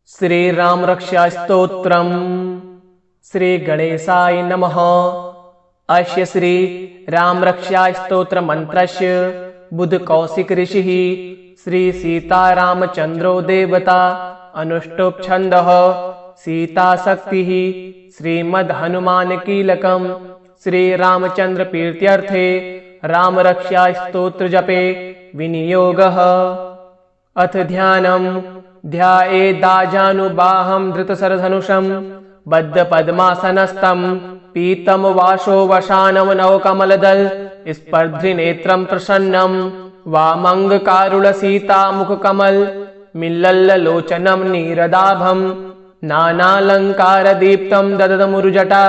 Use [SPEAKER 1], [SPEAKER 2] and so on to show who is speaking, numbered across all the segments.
[SPEAKER 1] श्री राम रक्षा स्तोत्रम। श्री गणेशाय नमः। अस्य श्री राम रक्षा स्तोत्र मंत्रस्य बुध कौशिक ऋषिः श्री सीतारामचंद्रो देवता अनुष्टुप् छन्दः सीता शक्तिः श्रीमद् हनुमान कीलकम् श्री रामचंद्र प्रीत्यर्थे राम रक्षा स्तोत्र जपे विनियोगः। अथ ध्यानम्। ध्यायेदाजानुबाहं धृतशरधनुषं बद्धपद्मासनस्थं पीतं वाशो वशानवनवकमलदल स्पर्धृनेत्रं प्रसन्नं वामङ्गकारुणसीतामुखकमल मिल्लल्लोचनं नीरदाभं नानालङ्कारदीप्तं ददतमुरुजटा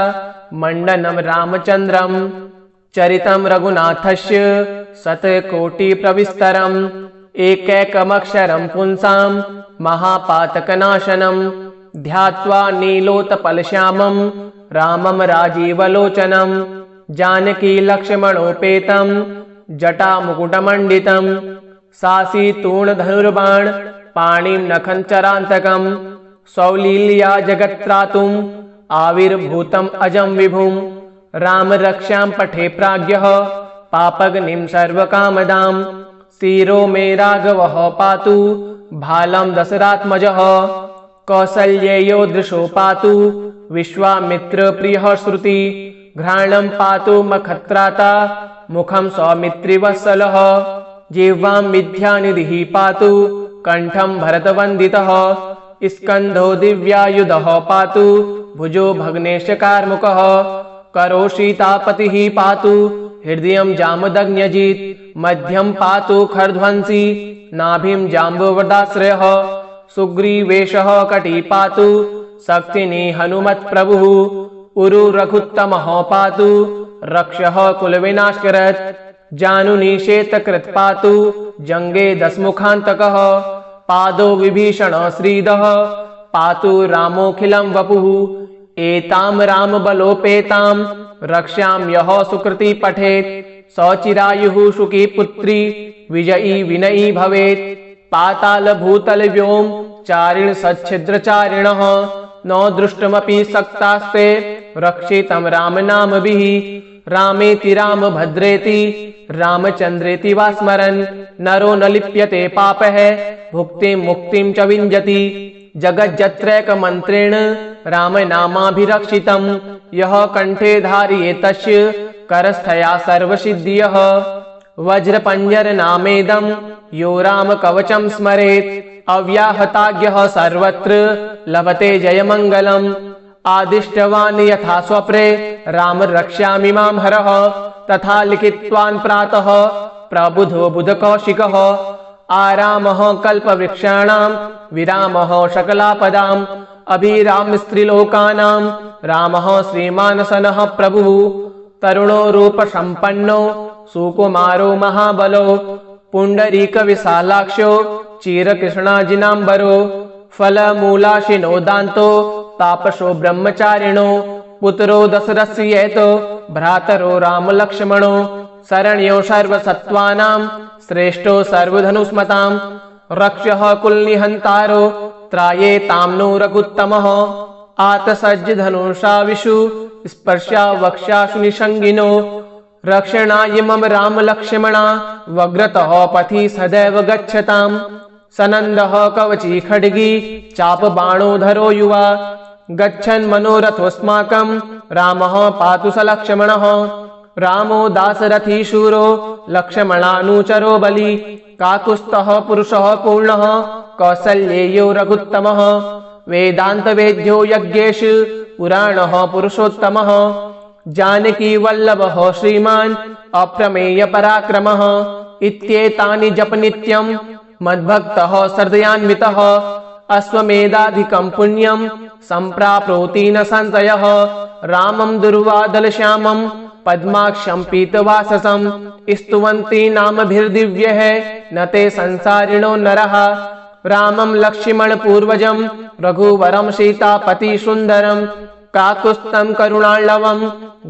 [SPEAKER 1] मण्डनं रामचन्द्रं चरितं रघुनाथस्य शतकोटिप्रविस्तरम् एकैकमक्षरं पुंसां महापातकनाशनं ध्यात्वा नीलोत्पलश्यामं रामं राजीवलोचनं जानकी लक्ष्मणोपेतं जटामुकुटमण्डितं सासीतूणधनुर्बाण पाणिं नखञ्चरान्तकं सौलील्या जगत्त्रातुम् आविर्भूतम् अजं विभुं राम रक्षां पठे प्राज्ञः पापग्निं सर्वकामदाम् शिरो मे राघवः पातु भालं दशरात्मजः कौसल्येयो दृशो पातु विश्वामित्रप्रियः श्रुति घ्राणं पातु मखत्राता मुखं सौमित्रिवत्सलः जिह्वां विद्यानिधिः पातु कण्ठं भरतवन्दितः स्कन्धो दिव्यायुधः पातु भुजो भग्नेशकार्मुकः करो सीतापतिः पातु हृदयं जामदग्न्यजित् मध्यं पातु खरध्वंसी नाभिं जाम्बवदाश्रयः सुग्रीवेशः कटी पातु शक्तिनी हनुमत्प्रभुः उरु रघुत्तमः पातु रक्षः कुलविनाशकरत् जानुनी श्वेतकृत् पातु जङ्गे दशमुखान्तकः पादो विभीषण श्रीदः पातु रामोऽखिलं वपुः एतां रामबलोपेतां रक्ष्यां यः सुकृति पठेत् सचिरायुः सुखी पुत्री विजयी विनयी भवेत् पाताल भूतल व्योम चारिण सच्छिद्रचारिणः न दृष्टमपि सक्तास्ते रक्षितं रामनामभिः रामेति रामभद्रेति रामचन्द्रेति वा स्मरन् नरो न लिप्यते पापः भुक्तिं मुक्तिं च विञ्जति जगज्जत्रैकमन्त्रेण रामनामाभिरक्षितं यः कण्ठे धारयेत् तस्य करस्थया सर्वसिद्धियः वज्रपञ्जरनामेदं यो रामकवचं स्मरेत् अव्याहताज्ञः सर्वत्र लभते जयमङ्गलम् आदिष्टवान् यथा स्वप्रे राम रक्ष्यामि मां हरः तथा लिखित्वान् प्रातः प्रबुधो बुधकौशिकः आरामः कल्पवृक्षाणां विरामः शकलापदाम् अभिराम स्त्रीलोकानां रामः श्रीमानसनः प्रभुः तरुणो रूपसम्पन्नो सुकुमारो महाबलो पुण्डरीकविशालाक्षो चिरकृष्णाजिनाम्बरो फलमूलाशिनो दान्तो तापसो ब्रह्मचारिणो पुत्रो दशरथस्येतो भ्रातरो रामलक्ष्मणो शरण्यो सर्वसत्त्वानां श्रेष्ठो सर्वधनुष्मतां रक्षः कुलनिहन्तारो त्रायेतां नो रघुत्तमः आतसज्ज धनुषा विषु स्पर्शा वक्ष्याशु निषङ्गिनो रक्षणाय मम राम लक्ष्मणा वग्रतः पथि सदैव गच्छताम् सनन्दः कवची खड्गी चापबाणोधरो युवा गच्छन् मनोरथोऽस्माकं रामः पातु स लक्ष्मणः रामो दासरथी शूरो लक्ष्मणानुचरो बली काकुत्स्थः पुरुषः पूर्णः कौसल्येयो रघुत्तमः वेदान्तवेद्यो यज्ञेश पुराणः पुरुषोत्तमः जानकी वल्लभः श्रीमान् अप्रमेय पराक्रमः इत्येतानि जप नित्यं मद्भक्तः श्रद्धयान्वितः अश्वमेधाधिकं पुण्यं सम्प्राप्नोति न संशयः रामं दुर्वादलश्यामं पद्माक्षं पीतवाससं स्तुवन्ति नामभिर्दिव्यः न ते संसारिणो नरः रामं लक्ष्मणपूर्वजं रघुवरं सीतापतिसुन्दरं काकुत्स्थं करुणार्णवं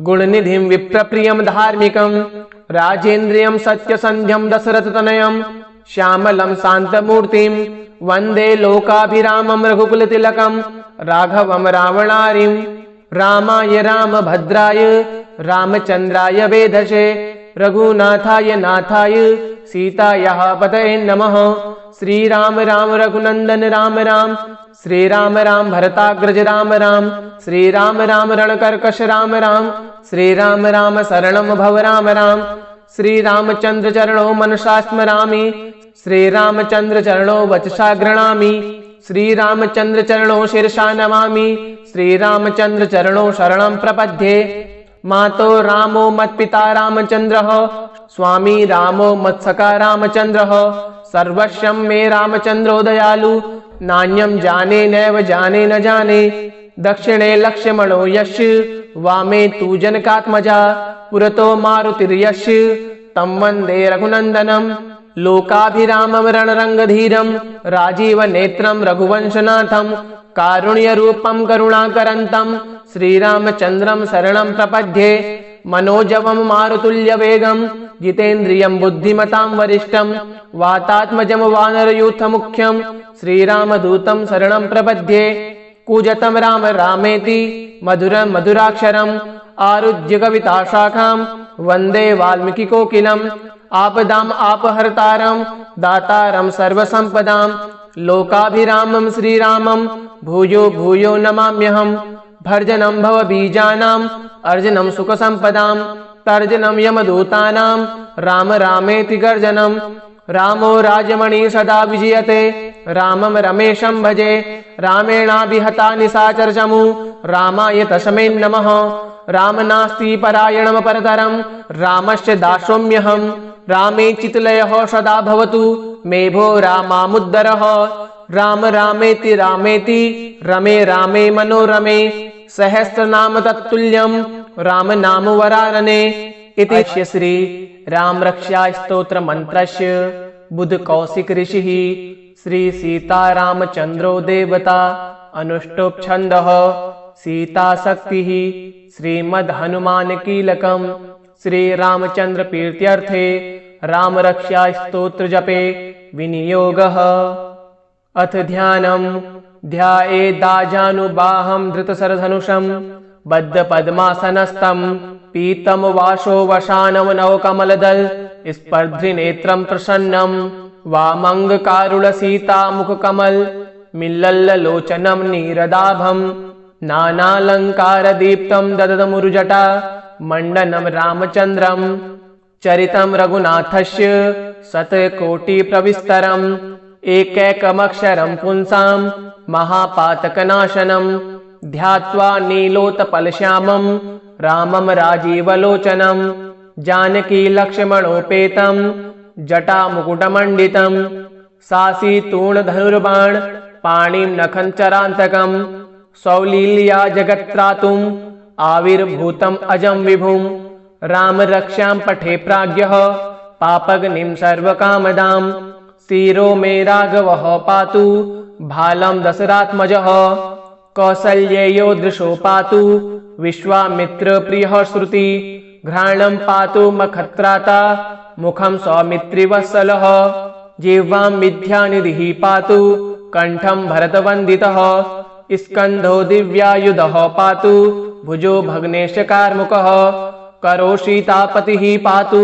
[SPEAKER 1] गुणनिधिं विप्रप्रियं धार्मिकं राजेन्द्रियं सत्यसन्ध्यं दशरथतनयं श्यामलं शान्तमूर्तिं वन्दे लोकाभिरामं रघुकुलतिलकं राघवं रावणारिं रामाय रामभद्राय रामचन्द्राय वेधसे रघुनाथाय नाथाय सीतायाः पतये नमः। श्रीराम राम रघुनंदन राम राम, श्रीराम राम भरताग्रज राम राम, श्रीराम राम रणकर्कश राम राम, श्रीराम राम शरणं भव राम राम। श्रीरामचंद्र चरणौ मनसा स्मरामि, श्रीरामचंद्र चरणौ वचसा गृह्णामि, श्रीरामचंद्र चरणौ शिरसा नमामि, श्रीरामचंद्र चरणौ शरणं प्रपद्ये। मातो रामो मत्पिता रामचंद्रः, स्वामी रामो मत्सखा रामचंद्रः, सर्वस्वं मे रामचंद्रो दयालु, नान्यं जाने नैव जाने न जाने। दक्षिणे लक्ष्मणो यस्य, वामे तु जनकात्मजा, पुरतो मारुतिर्यस्य, तं वन्दे रघुनन्दनं। लोकाभिरामं रणरङ्गधीरं, राजीवनेत्रं रघुवंशनाथं, कारुण्यरूपं करुणाकरन्तं, श्रीरामचन्द्रं शरणं प्रपद्ये। मनोजवं मारुतुल्यवेगं, जितेन्द्रियं बुद्धिमतां वरिष्ठं, वातात्मजं वानरयूथमुख्यं, श्रीरामदूतं शरणं प्रपद्ये। कूजतं राम रामेति मधुरं मधुराक्षरम्, आरुह्य कविताशाखां वन्दे वाल्मीकिकोकिलम्। आपदाम् आपहर्तारं, दातारं सर्वसम्पदां, लोकाभिरामं श्रीरामं भूयो भूयो नमाम्यहम्। भर्जनं भवबीजानां, अर्जनं सुखसम्पदां, तर्जनं यमदूतानां, राम रामेति गर्जनं। रामो राजमणि सदा विजयते, रामं रमेशं भजे, रामेणाभिहता निशाचरचमू, रामाय तस्मै नमः। राम नास्ति परायणं परतरं, रामस्य दासोऽम्यहम्। रामे चित्लयः सदा भवतु, मे भो रामामुद्धरः। राम रामेति रामेति, रमे रामे मनोरमे, सहस्रनाम तत्तुल्यं, राम नाम वरानने। इति श्री राम रक्षा स्तोत्र मंत्रस्य बुद्ध कौशिक ऋषिः श्री सीतारामचंद्रो देवता अनुष्टुप् छन्दः सीता शक्तिः श्रीमद् हनुमान कीलकम् श्री रामचंद्र प्रीत्यर्थे राम रक्षा स्तोत्र जपे विनियोगः। अथ ध्यानम् ध्यायेदाजानुबाहं धृतशरधनुषं बद्धपद्मासनस्थं पीतं वासो वशानं नवकमलदल स्पर्धृनेत्रं प्रसन्नं वामङ्गकारुणसीतामुखकमल मिल्लल्लोचनं नीरदाभं नानालङ्कारदीप्तं ददतमुरुजटा मण्डनं रामचन्द्रं चरितं रघुनाथस्य शतकोटिप्रविस्तरम् एकैकमक्षरं पुंसां महापातकनाशनं ध्यात्वा नीलोत्पलश्यामं रामं राजीवलोचनं जानकी लक्ष्मणोपेतं जटामुकुटमण्डितं सासीतूणधनुर्बाण पाणिं नखञ्चरान्तकं सौलील्या जगत्त्रातुम् आविर्भूतम् अजं विभुं राम रक्षां पठे प्राज्ञः पापग्निं सर्वकामदां शिरो मे राघवः पातु भालं दशरात्मजः कौसल्येयो दृशो पातु विश्वामित्र प्रियः श्रुति घ्राणं पातु मखत्राता मुखं सौमित्रिवत्सलः जिह्वां विद्यानिधिः पातु कंठं भरतवन्दितः स्कन्धो दिव्यायुधः पातु भुजो भग्नेशकार्मुकः करो सीतापतिः पातु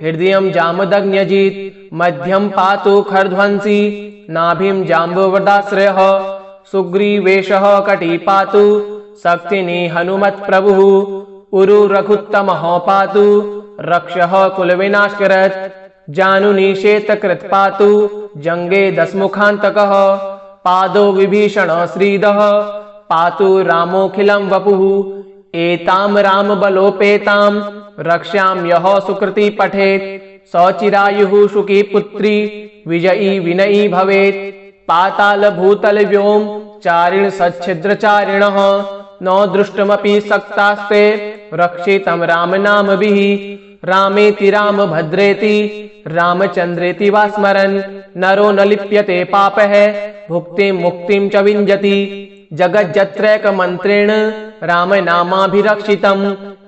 [SPEAKER 1] हृदयं जामदग्न्यजित् मध्यं पातु खरध्वंसी नाभिं जाम्बवदाश्रयः सुग्रीवेशः कटी पातु शक्तिनी हनुमत्प्रभुः उरु रघुत्तमः पातु रक्षः कुलविनाशकृत् जानुनी श्वेतकृत् पातु जङ्गे दशमुखान्तकः पादो विभीषण श्रीदः पातु रामोऽखिलं वपुः एतां रामबलोपेतां रक्ष्यां यः सुकृति पठेत् सचिरायुः सुखी पुत्री विजयी विनयी भवेत् पाताल भूतल व्योम चारिण सच्छिद्रचारिणः न दृष्टमपि सक्तास्ते रक्षितं राम नामभिः रामेति राम भद्रेति रामचन्द्रेति वा स्मरन् नरो न लिप्यते पापः भुक्तिं मुक्तिं च विञ्जति जगज्जत्रैकमन्त्रेण रामनामाभिरक्षितं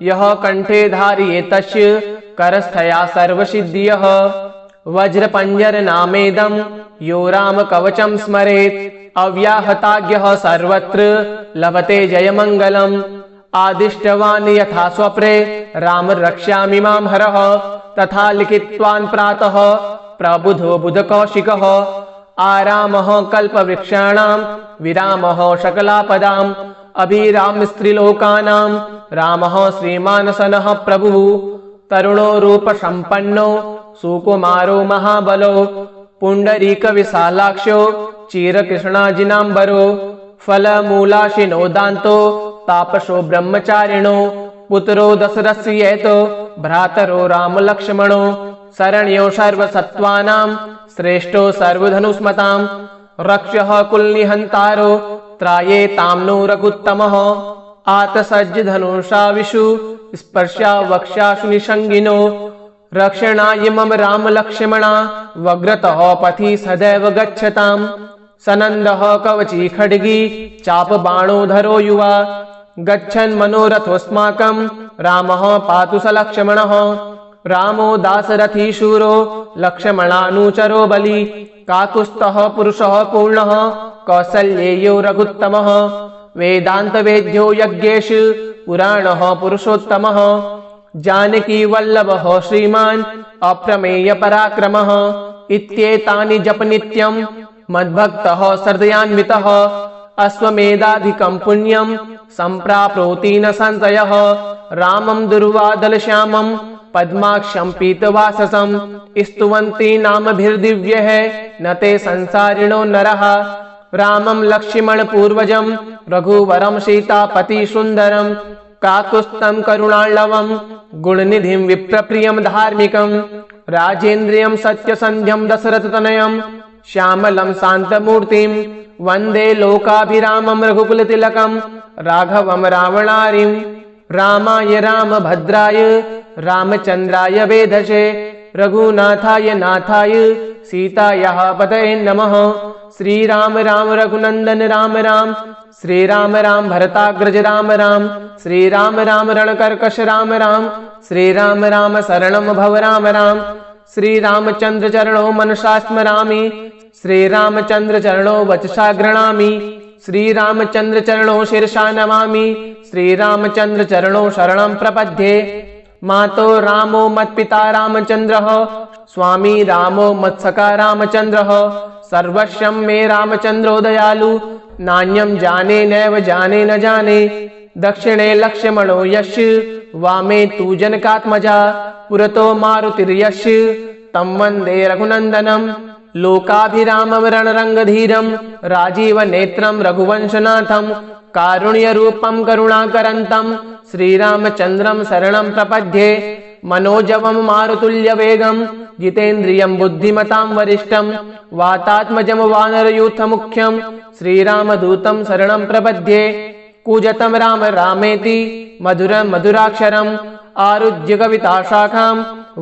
[SPEAKER 1] यः कण्ठे धारयेत् तस्य करस्थया सर्वसिद्धयः वज्रपञ्जर नामेदं यो राम कवचं स्मरेत् अव्याहताज्ञः सर्वत्र लभते जयमङ्गलम् आदिष्टवान् यथा स्वप्रे राम रक्ष्यामि मां हरः तथा लिखित्वान् प्रातः प्रबुधो बुधकौशिकः आरामः कल्पवृक्षाणां विरामः शकलापदाम् अभिराम स्त्रीलोकानां रामः श्रीमानसनः प्रभुः तरुणो रूपसम्पन्नो सुकुमारो महाबलो पुण्डरीकविशालाक्षो चिरकृष्णाजिनाम्बरो फलमूलाशिनो दान्तो तापसो ब्रह्मचारिणो पुत्रो दशरथ्येतो भ्रातरो रामलक्ष्मणो शरण्यो सर्वसत्त्वानां श्रेष्ठो सर्वधनुष्मतां रक्षः कुलनिहन्तारो त्रायेतां नो रघुत्तमः आतसज्ज धनुषा विषु स्पर्शा वक्षाशु निषङ्गिनो रक्षणाय मम रामलक्ष्मणा वग्रतः पथि सदैव गच्छताम् सनन्दः कवची खड्गी चापबाणोधरो युवा गच्छन् मनोरथोऽस्माकं रामः पातु स लक्ष्मणः रामो दासरथी शूरो लक्ष्मणानुचरो बली काकुत्स्थः पुरुषः पूर्णः कौसल्येयो रघुत्तमः वेदान्तवेद्यो यज्ञेश पुराणः पुरुषोत्तमः जानकी वल्लभः श्रीमान् अप्रमेय पराक्रमः इत्येतानि जप नित्यं मद्भक्तः हृदयान्वितः अश्वमेधाधिकं पुण्यं सम्प्राप्नोति न संशयः रामं दुर्वादलश्यामं पद्माक्षं पीतवाससं स्तुवन्ति नामभिर्दिव्यैः न ते संसारिणो नरः रामं लक्ष्मणपूर्वजं रघुवरं सीतापतिसुन्दरं काकुत्स्थं करुणार्णवं गुणनिधिं विप्रप्रियं धार्मिकं राजेन्द्रियं सत्यसन्ध्यं दशरथतनयं श्यामलं शान्तमूर्तिं वन्दे लोकाभिरामं रघुकुलतिलकं राघवं रावणारिं रामाय रामभद्राय रामचन्द्राय वेधसे रघुनाथाय नाथाय सीतायाः पतये नमः श्रीराम राम रघुनन्दन राम राम श्रीराम राम भरताग्रज राम राम श्रीराम राम रणकर्कश राम राम श्रीराम राम शरणं भव राम राम श्रीरामचन्द्र चरणो मनसा स्मरामि श्रीरामचन्द्र चरणो वचसा गृह्णामि श्रीरामचन्द्र चरणो शिरसा नमामि श्रीरामचन्द्र चरणो शरणं प्रपद्ये मातो रामो मत्पिता रामचन्द्रः स्वामी रामो मत्सखा रामचन्द्रः सर्वस्वं मे रामचन्द्रो दयालु नान्यं जाने नैव जाने न जाने दक्षिणे लक्ष्मणो यस्य वामे तु जनकात्मजा पुरतो मारुतिर्यस्य तं वन्दे रघुनन्दनं लोकाभिरामं रणरङ्गधीरं राजीवनेत्रं रघुवंशनाथं कारुण्यरूपं करुणाकरन्तं श्रीरामचन्द्रं शरणं प्रपद्ये मनोजवं मारुतुल्यवेगं जितेन्द्रियं बुद्धिमतां वरिष्ठं वातात्मजं वानरयूथमुख्यं श्रीरामदूतं शरणं प्रपद्ये कूजतं राम रामेति मधुरं मधुराक्षरम् आरुह्य कविताशाखां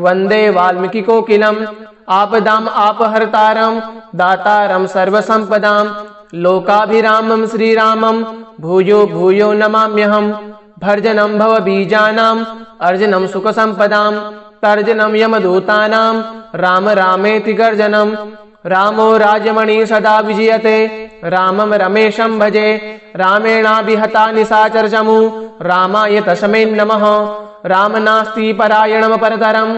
[SPEAKER 1] वन्दे वाल्मीकिकोकिलम् आपदाम् आपहर्तारं दातारं सर्वसम्पदां लोकाभिरामं श्रीरामं भूयो भूयो नमाम्यहम् भर्जनं भवबीजानाम् अर्जनं सुखसम्पदां तर्जनं यमदूतानां राम रामेति गर्जनं रामो राजमणि सदा विजयते रामं रमेशं भजे रामेणाभिहता निशाचरचमु रामाय तस्मै नमः राम नास्ति परायणं परतरं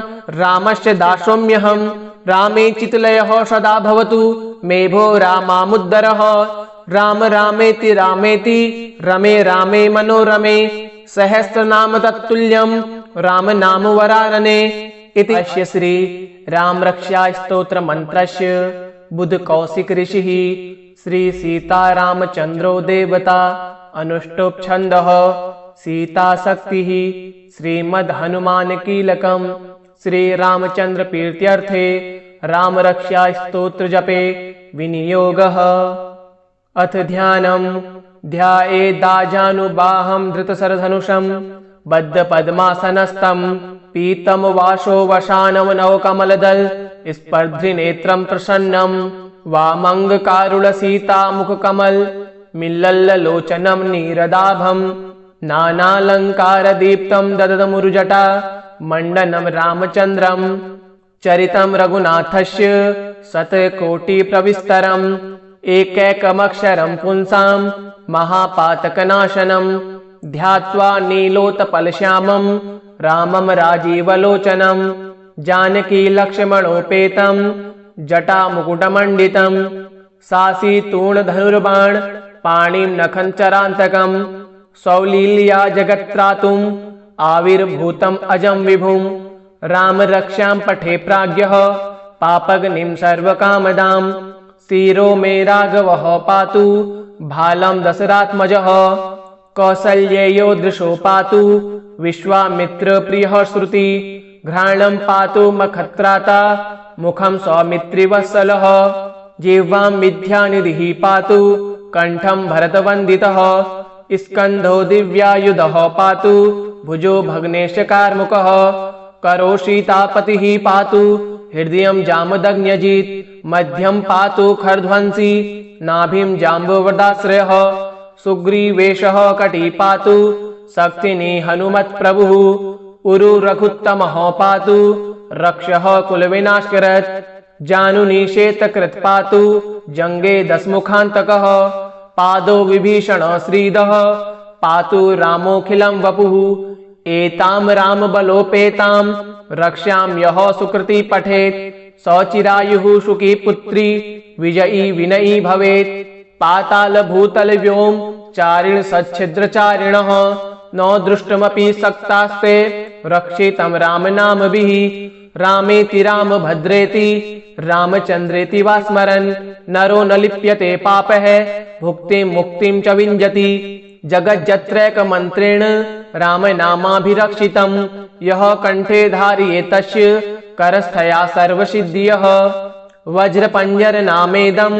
[SPEAKER 1] रामस्य दासोऽम्यहं रामे चित्लयः सदा भवतु मे भो रामामुद्धरः राम रामेति रामेति रमे रामे मनोरमे सहस्रनाम तत्तुल्यं राम नाम वरानने इति अस्य श्री राम रक्षा स्तोत्र मंत्रस्य बुध कौशिक ऋषिः श्री सीतारामचन्द्रो देवता अनुष्टुप् छन्दः सीता शक्तिः श्रीमद् हनुमान कीलकं श्री रामचंद्र प्रीत्यर्थे राम रक्षा स्तोत्र जपे विनियोगः। अथ ध्यानम् ध्यायेदाजानुबाहं धृतशरधनुषं बद्धपद्मासनस्थं पीतं वासो वशानव नवकमलदल स्पर्धृनेत्रं प्रसन्नं वामङ्गकारुणसीतामुखकमल मिल्लल्लोचनं नीरदाभं नानालङ्कारदीप्तं ददतमुरुजटा मण्डनं रामचन्द्रं चरितं रघुनाथस्य शतकोटिप्रविस्तरम् एकैकमक्षरं पुंसां महापातकनाशनं ध्यात्वा नीलोत्पलश्यामं रामं राजीवलोचनं जानकी लक्ष्मणोपेतं जटामुकुटमण्डितं सासीतूणधनुर्बाण पाणिं नखञ्चरान्तकं सौलील्या जगत्त्रातुम् आविर्भूतम् अजं विभुं रामरक्षां पठे प्राज्ञः पापग्निं सर्वकामदां शिरो मे राघवः पातु भालं दशरात्मजः कौसल्येयो दृशो पातु विश्वामित्रप्रियः श्रुति घ्राणं पातु मखत्राता मुखं सौमित्रिवत्सलः जिह्वां विद्यानिधिः पातु कंठं भरतवन्दितः स्कन्धो दिव्यायुधः पातु भुजो भग्नेशकार्मुकः करो सीतापतिः पातु हृदयं जामदग्न्यजित् मध्यं पातु खरध्वंसी नाभिं जाम्बवदाश्रयः सुग्रीवेशः कटी पातु शक्तिनी हनुमत्प्रभुः उरु रघुत्तमः पातु रक्षः कुलविनाशकृत् जानुनी श्वेतकृत् पातु जङ्गे दशमुखान्तकः पादो विभीषण श्रीदः पातु रामोऽखिलं वपुः एतां रामबलोपेतां रक्ष्यां यः सुकृति पठेत् सचिरायुः सुखी पुत्री विजयी विनयी भवेत् पाताल भूतल व्योम चारिण सच्छिद्रचारिणः न दृष्टमपि सक्तास्ते रक्षितं रामनामभिः रामेति रामभद्रेति रामचन्द्रेति वा स्मरन् नरो न लिप्यते पापः भुक्तिं मुक्तिं च विञ्जति जगज्जत्रैकमन्त्रेण रामनामाभिरक्षितं यः कंठे धारयेत् तस्य करस्थया सर्वसिद्धियः वज्रपञ्जरनामेदं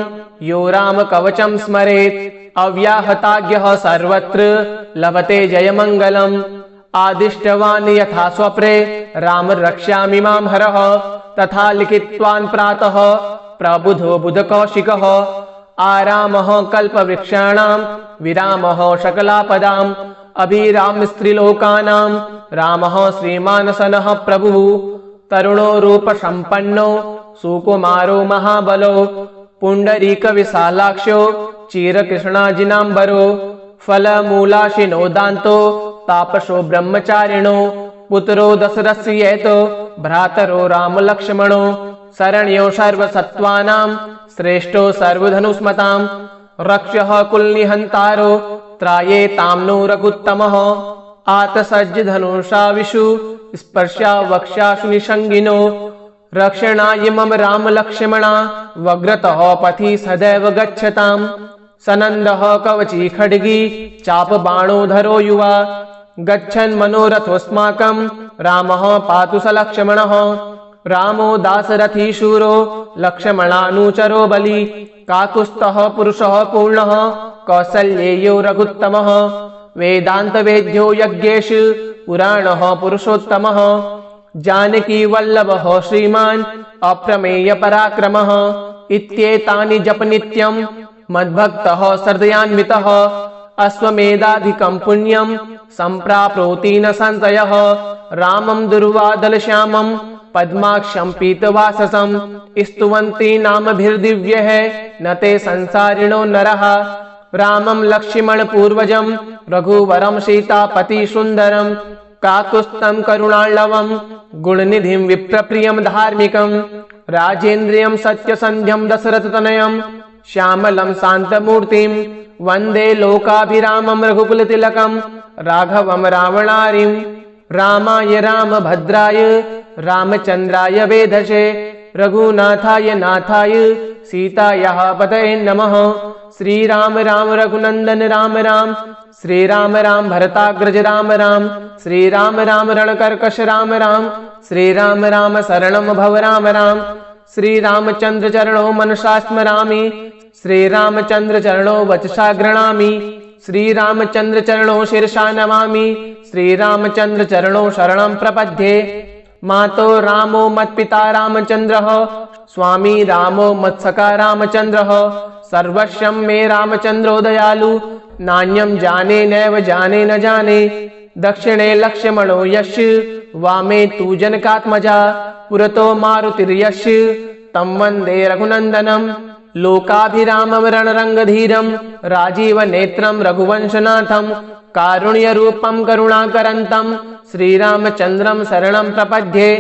[SPEAKER 1] यो रामकवचं स्मरेत् अव्याहताज्ञः सर्वत्र लभते जयमङ्गलम् आदिष्टवान् यथा स्वप्रे राम रक्ष्यामि मां हरः तथा लिखित्वान् प्रातः प्रबुधो बुधकौशिकः आरामः कल्पवृक्षाणां विरामः शकलापदाम् अभिराम स्त्रीलोकानां रामः श्रीमानसनः प्रभुः तरुणो रूपसम्पन्नो सुकुमारो महाबलो पुण्डरीकविशालाक्षो चिरकृष्णाजिनाम्बरो फलमूलाशिनो दान्तो तापसो ब्रह्मचारिणो पुत्रो दशरथस्येतो भ्रातरो रामलक्ष्मणो शरण्यो सर्वसत्त्वानां श्रेष्ठो सर्वधनुष्मतां रक्षः कुलनिहन्तारो त्रायेतां नो रघुत्तमः आतसज्जधनुषा विषु स्पर्शा वक्ष्याशु निषङ्गिनो रक्षणाय मम रामलक्ष्मणा वग्रतः पथि सदैव गच्छताम् सनन्दः कवची खड्गी चापबाणोधरो युवा गच्छन् मनोरथोऽस्माकं रामः पातु स लक्ष्मणः रामो दासरथी शूरो लक्ष्मणानुचरो बली काकुत्स्थः पुरुषः पूर्णः कौसल्येयो रघुत्तमः वेदान्तवेद्यो यज्ञेश पुराणः पुरुषोत्तमः जानकी वल्लभः श्रीमान् अप्रमेय पराक्रमः इत्येतानि जप नित्यं मद्भक्तः हृदयान्वितः अश्वमेधाधिकं पुण्यं सम्प्राप्नोति न संशयः रामं दुर्वादलश्यामं पद्माक्षं पीतवाससं स्तुवन्ति नामभिर्दिव्यः न ते संसारिणो नरः रामं लक्ष्मणपूर्वजं रघुवरं सीतापति सुन्दरं काकुत्स्थं करुणार्णवं गुणनिधिं विप्रप्रियं धार्मिकं राजेन्द्रियं सत्यसन्ध्यं दशरथतनयं श्यामलं शान्तमूर्तिं वन्दे लोकाभिरामं रघुकुलतिलकं राघवं रावणारिं रामाय रामभद्राय रामचन्द्राय वेधसे रघुनाथाय नाथाय सीतायाः पतये नमः श्रीराम राम रघुनन्दन राम राम श्रीराम राम भरताग्रज राम राम श्रीराम राम रणकर्कश राम राम श्रीराम राम शरणं भव राम राम श्रीरामचन्द्र चरणौ मनसा स्मरामि श्रीरामचन्द्र चरणौ वचसा गृह्णामि श्रीरामचन्द्र चरणौ शिरसा नमामि श्रीरामचन्द्र चरणौ शरणं प्रपद्ये मातो रामो मत्पिता रामचन्द्रः स्वामी रामो मत्सखा रामचन्द्रः सर्वस्वं मे रामचन्द्रो दयालु नान्यं जाने नैव जाने न जाने दक्षिणे लक्ष्मणो यश वामे तु जनकात्मजा पुरतो मारुतिर्यश तं वन्दे रघुनन्दनं लोकाभिरामं रणरङ्गधीरं राजीवनेत्रं रघुवंशनाथं कारुण्यरूपं करुणाकरन्तं श्रीरामचन्द्रं शरणं प्रपद्ये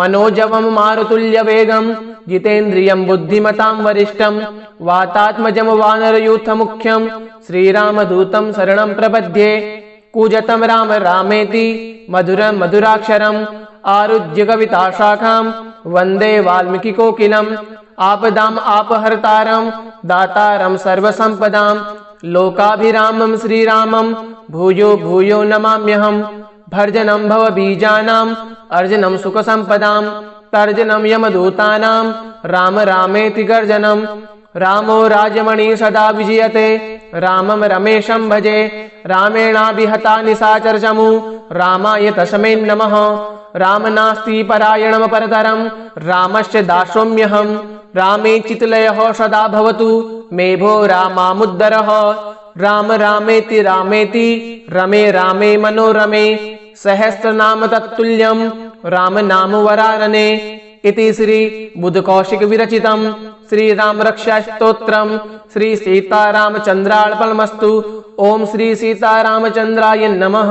[SPEAKER 1] मनोजवं मारुतुल्यवेगं जितेन्द्रियं बुद्धिमतां वरिष्ठं वातात्मजं वानरयूथमुख्यं श्रीरामदूतं शरणं प्रपद्ये कूजतं राम रामेति मधुरं मधुराक्षरम् आरुह्य कविताशाखां वन्दे वाल्मीकिकोकिलम् आपदाम् आपहर्तारं दातारं सर्वसम्पदां लोकाभिरामं श्रीरामं भूयो भूयो नमाम्यहम् भर्जनं भवबीजानाम् अर्जनं सुखसम्पदां तर्जनं यमदूतानां राम रामेति गर्जनं रामो राजमणि सदा विजयते रामं रमेशं भजे रामेणाभिहता निशाचरचमु रामाय तस्मै नमः राम नास्ति परायणं परतरं रामस्य दासोऽम्यहं रामे चित्लयः सदा भवतु मे भो रामामुद्धरः राम रामेति रामेति रमे रामे मनोरमे सहस्रनाम तत्तुल्यं राम नाम वरानने इति श्री बुद्धकौशिक विरचितं श्री राम रक्षा स्तोत्रम श्री सीतारामचंद्रार्पणमस्तु। ओम श्री सीतारामचंद्राय नमः।